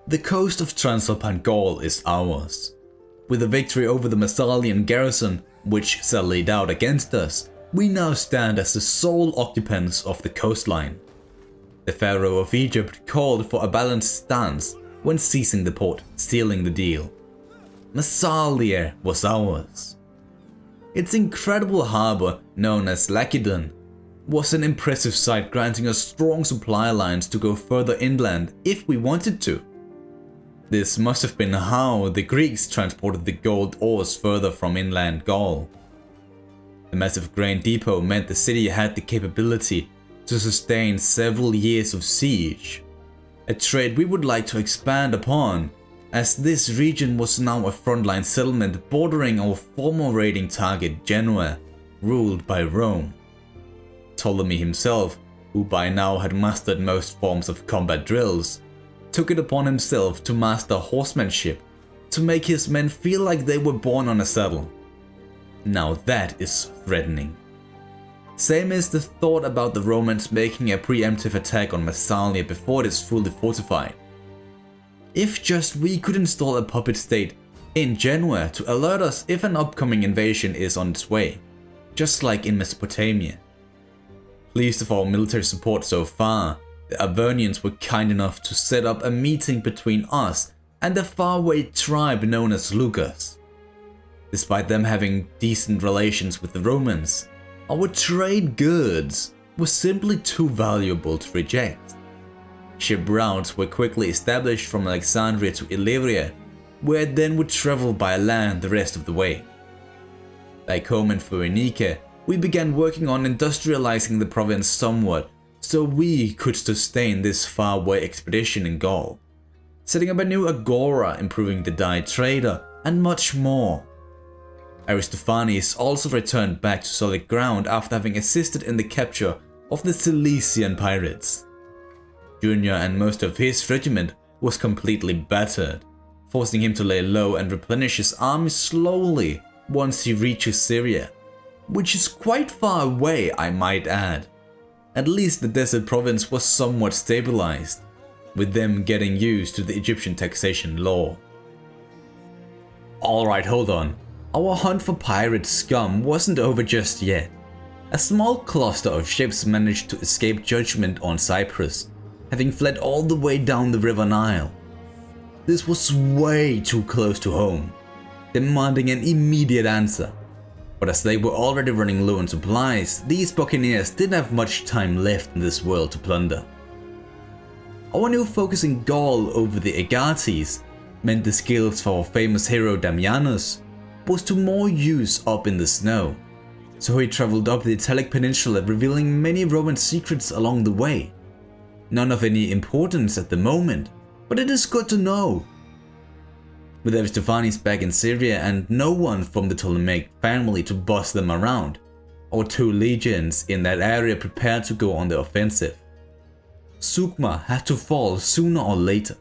The coast of Transalpine Gaul is ours. With a victory over the Massalian garrison, which sallied out against us, we now stand as the sole occupants of the coastline. The Pharaoh of Egypt called for a balanced stance when seizing the port, sealing the deal. Massalia was ours. Its incredible harbour, known as Lakedon, was an impressive sight, granting us strong supply lines to go further inland if we wanted to. This must have been how the Greeks transported the gold ores further from inland Gaul. The massive grain depot meant the city had the capability to sustain several years of siege, a trait we would like to expand upon, as this region was now a frontline settlement bordering our former raiding target Genoa, ruled by Rome. Ptolemy himself, who by now had mastered most forms of combat drills, took it upon himself to master horsemanship, to make his men feel like they were born on a saddle. Now that is threatening. Same is the thought about the Romans making a preemptive attack on Massalia before it is fully fortified. If just we could install a puppet state in Genoa to alert us if an upcoming invasion is on its way, just like in Mesopotamia. Pleased with our military support so far, the Avernians were kind enough to set up a meeting between us and the faraway tribe known as Lucas. Despite them having decent relations with the Romans, our trade goods were simply too valuable to reject. Ship routes were quickly established from Alexandria to Illyria, where it then would travel by land the rest of the way. Back home in Phoenicia, we began working on industrializing the province somewhat so we could sustain this faraway expedition in Gaul, setting up a new agora, improving the dyed trader, and much more. Aristophanes also returned back to solid ground after having assisted in the capture of the Cilician pirates. Junior and most of his regiment was completely battered, forcing him to lay low and replenish his army slowly once he reaches Syria, which is quite far away, I might add. At least the desert province was somewhat stabilized, with them getting used to the Egyptian taxation law. Alright, hold on. Our hunt for pirate scum wasn't over just yet. A small cluster of ships managed to escape judgment on Cyprus, having fled all the way down the river Nile. This was way too close to home, demanding an immediate answer. But as they were already running low on supplies, these buccaneers didn't have much time left in this world to plunder. Our new focus in Gaul over the Agates meant the skills for our famous hero Damianus was to more use up in the snow, so he traveled up the Italic Peninsula, revealing many Roman secrets along the way. None of any importance at the moment, but it is good to know. With Aristophanes back in Syria and no one from the Ptolemaic family to boss them around, our two legions in that area prepared to go on the offensive. Sukma had to fall sooner or later.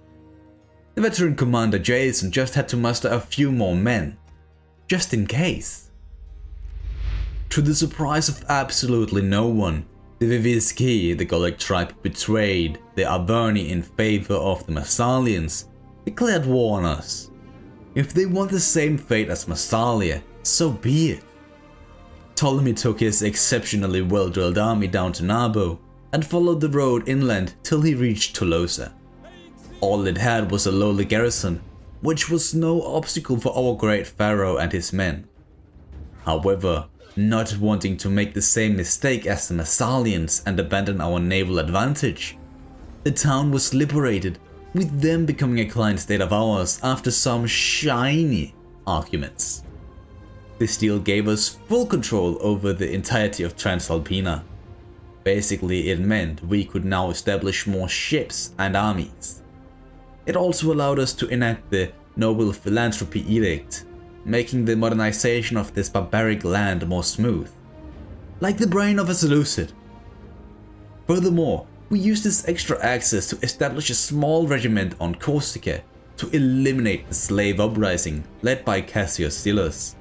The veteran commander Jason just had to muster a few more men, just in case. To the surprise of absolutely no one, the Vivisci, the Gallic tribe, betrayed the Arverni in favor of the Massalians, declared war on us. If they want the same fate as Massalia, so be it. Ptolemy took his exceptionally well-drilled army down to Narbo and followed the road inland till he reached Tolosa. All it had was a lowly garrison, which was no obstacle for our great pharaoh and his men. However, not wanting to make the same mistake as the Massalians and abandon our naval advantage, the town was liberated, with them becoming a client state of ours after some shiny arguments. This deal gave us full control over the entirety of Transalpina. Basically, it meant we could now establish more ships and armies. It also allowed us to enact the Noble Philanthropy Edict, making the modernization of this barbaric land more smooth, like the brain of a Seleucid. Furthermore, we used this extra access to establish a small regiment on Corsica to eliminate the slave uprising led by Cassius Stellus.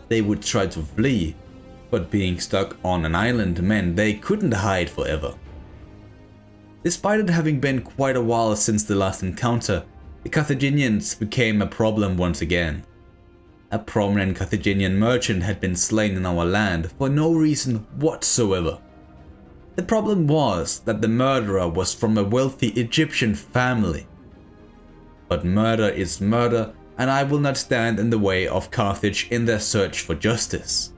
They would try to flee, but being stuck on an island meant they couldn't hide forever. Despite it having been quite a while since the last encounter, the Carthaginians became a problem once again. A prominent Carthaginian merchant had been slain in our land for no reason whatsoever. The problem was that the murderer was from a wealthy Egyptian family. But murder is murder, and I will not stand in the way of Carthage in their search for justice.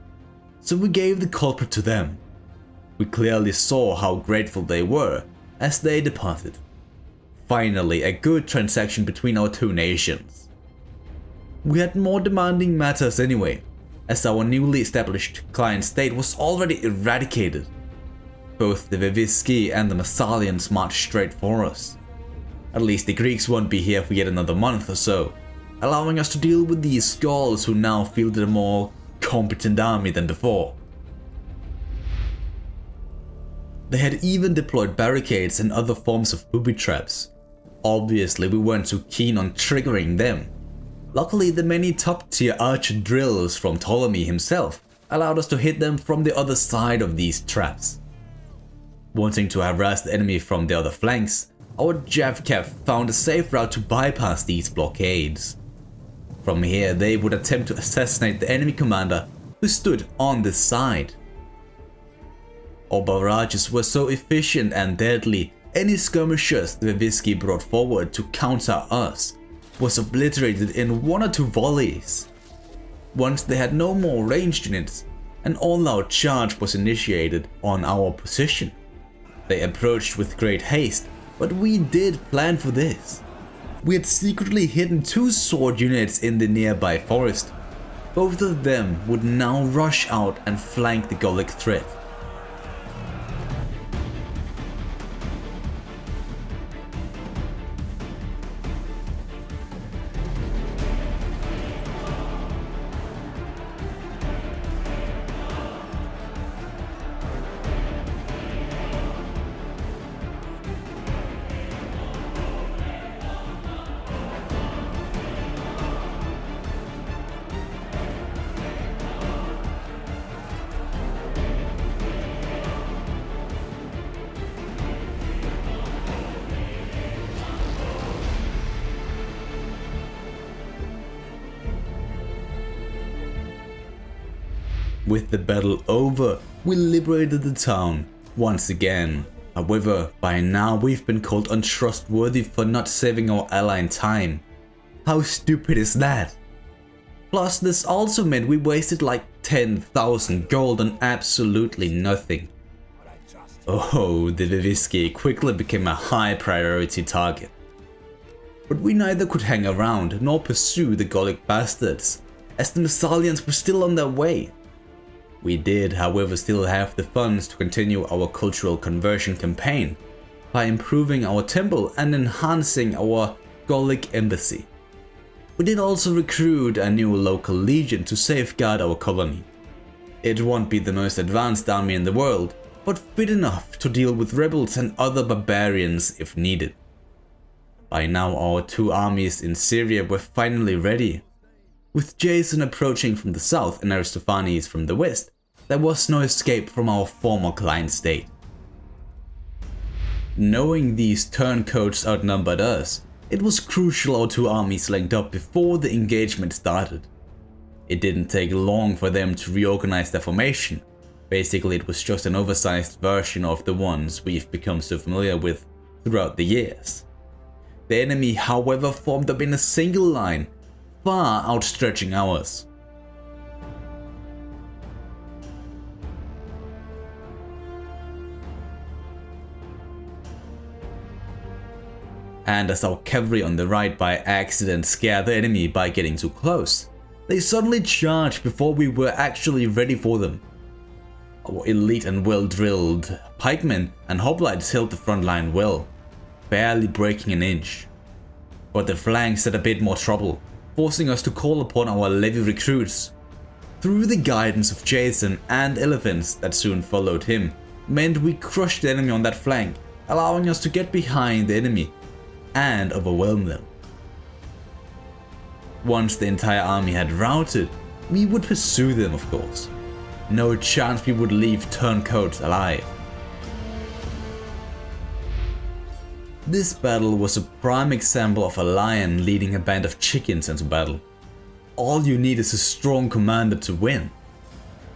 So we gave the culprit to them. We clearly saw how grateful they were as they departed. Finally, a good transaction between our two nations. We had more demanding matters anyway, as our newly established client state was already eradicated. Both the Vivisci and the Massalians marched straight for us. At least the Greeks won't be here for yet another month or so, allowing us to deal with these Gauls who now fielded a more competent army than before. They had even deployed barricades and other forms of booby traps. Obviously, we weren't too keen on triggering them. Luckily, the many top-tier archer drills from Ptolemy himself allowed us to hit them from the other side of these traps. Wanting to harass the enemy from the other flanks, our Javcav found a safe route to bypass these blockades. From here, they would attempt to assassinate the enemy commander who stood on this side. Our barrages were so efficient and deadly, any skirmishers the Vivisci brought forward to counter us was obliterated in 1 or 2 volleys. Once they had no more ranged units, an all-out charge was initiated on our position. They approached with great haste, but we did plan for this. We had secretly hidden 2 sword units in the nearby forest. Both of them would now rush out and flank the Gallic threat. With the battle over, we liberated the town once again. However, by now we've been called untrustworthy for not saving our ally in time. How stupid is that? Plus, this also meant we wasted like 10,000 gold on absolutely nothing. Oh, the Vivisci quickly became a high priority target. But we neither could hang around nor pursue the Gallic bastards, as the Massalians were still on their way. We did, however, still have the funds to continue our cultural conversion campaign by improving our temple and enhancing our Gallic embassy. We did also recruit a new local legion to safeguard our colony. It won't be the most advanced army in the world, but fit enough to deal with rebels and other barbarians if needed. By now our 2 armies in Syria were finally ready. With Jason approaching from the south and Aristophanes from the west, there was no escape from our former client state. Knowing these turncoats outnumbered us, it was crucial our 2 armies linked up before the engagement started. It didn't take long for them to reorganize their formation. Basically, it was just an oversized version of the ones we've become so familiar with throughout the years. The enemy, however, formed up in a single line, far outstretching ours. And as our cavalry on the right by accident scared the enemy by getting too close, they suddenly charged before we were actually ready for them. Our elite and well-drilled pikemen and hoplites held the front line well, barely breaking an inch. But the flanks had a bit more trouble, forcing us to call upon our levy recruits. Through the guidance of Jason and elephants that soon followed him, meant we crushed the enemy on that flank, allowing us to get behind the enemy and overwhelm them. Once the entire army had routed, we would pursue them, of course. No chance we would leave turncoats alive. This battle was a prime example of a lion leading a band of chickens into battle. All you need is a strong commander to win.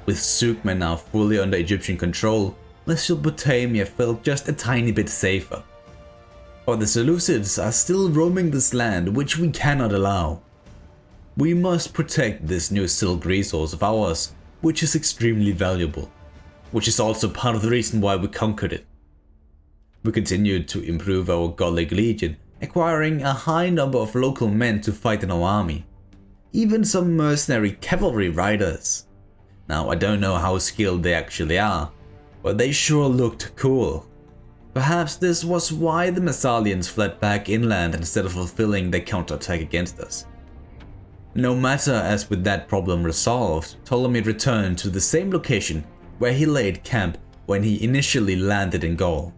With Sukma now fully under Egyptian control, Mesopotamia felt just a tiny bit safer. But the Seleucids are still roaming this land, which we cannot allow. We must protect this new silk resource of ours, which is extremely valuable, which is also part of the reason why we conquered it. We continued to improve our Gallic legion, acquiring a high number of local men to fight in our army, even some mercenary cavalry riders. Now I don't know how skilled they actually are, but they sure looked cool. Perhaps this was why the Massalians fled back inland instead of fulfilling their counterattack against us. No matter, as with that problem resolved, Ptolemy returned to the same location where he laid camp when he initially landed in Gaul,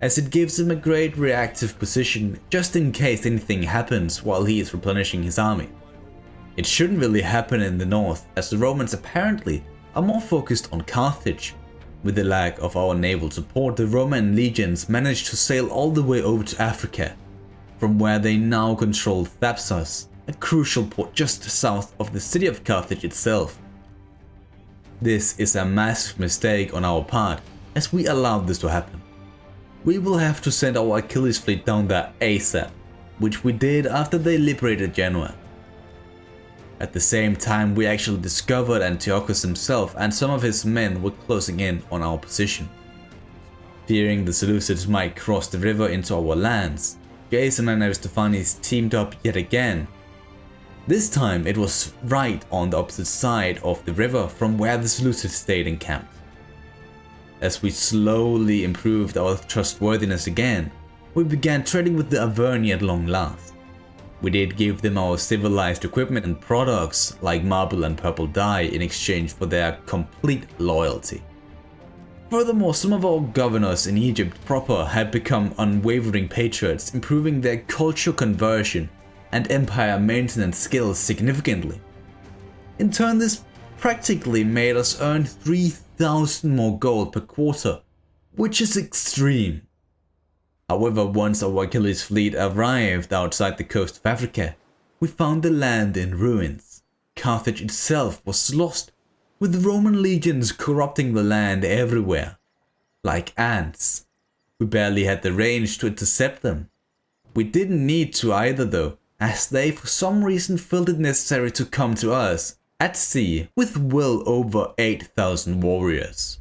as it gives him a great reactive position just in case anything happens while he is replenishing his army. It shouldn't really happen in the north, as the Romans apparently are more focused on Carthage. With the lack of our naval support, the Roman legions managed to sail all the way over to Africa, from where they now control Thapsus, a crucial port just south of the city of Carthage itself. This is a massive mistake on our part, as we allowed this to happen. We will have to send our Achilles fleet down there ASAP, which we did after they liberated Genoa. At the same time, we actually discovered Antiochus himself and some of his men were closing in on our position. Fearing the Seleucids might cross the river into our lands, Jason and Aristophanes teamed up yet again. This time it was right on the opposite side of the river from where the Seleucids stayed encamped. As we slowly improved our trustworthiness again, we began trading with the Averni at long last. We did give them our civilized equipment and products like marble and purple dye in exchange for their complete loyalty. Furthermore, some of our governors in Egypt proper had become unwavering patriots, improving their culture conversion and empire maintenance skills significantly. In turn, this practically made us earn 3,000 more gold per quarter, which is extreme. However, once our Achilles fleet arrived outside the coast of Africa, we found the land in ruins. Carthage itself was lost, with Roman legions corrupting the land everywhere, like ants. We barely had the range to intercept them. We didn't need to either though, as they for some reason felt it necessary to come to us at sea with well over 8,000 warriors.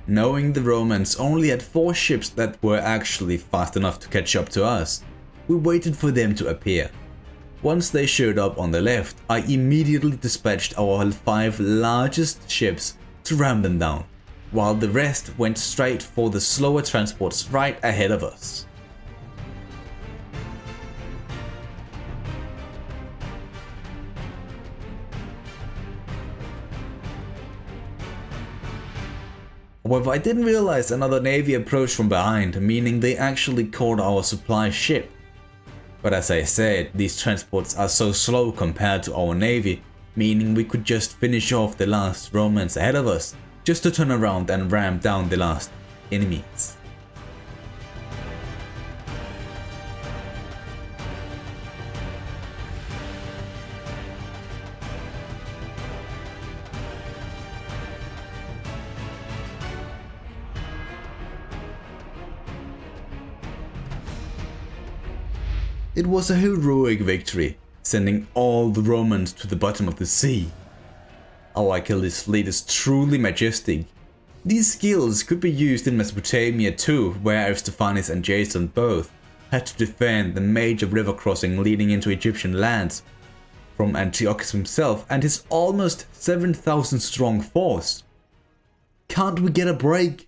Knowing the Romans only had 4 ships that were actually fast enough to catch up to us, we waited for them to appear. Once they showed up on the left, I immediately dispatched our 5 largest ships to ram them down, while the rest went straight for the slower transports right ahead of us. However, I didn't realize another navy approached from behind, meaning they actually caught our supply ship. But as I said, these transports are so slow compared to our navy, meaning we could just finish off the last Romans ahead of us, just to turn around and ram down the last enemies. It was a heroic victory, sending all the Romans to the bottom of the sea. Our Achilles fleet is truly majestic. These skills could be used in Mesopotamia too, where Aristophanes and Jason both had to defend the major river crossing leading into Egyptian lands from Antiochus himself and his almost 7,000 strong force. Can't we get a break?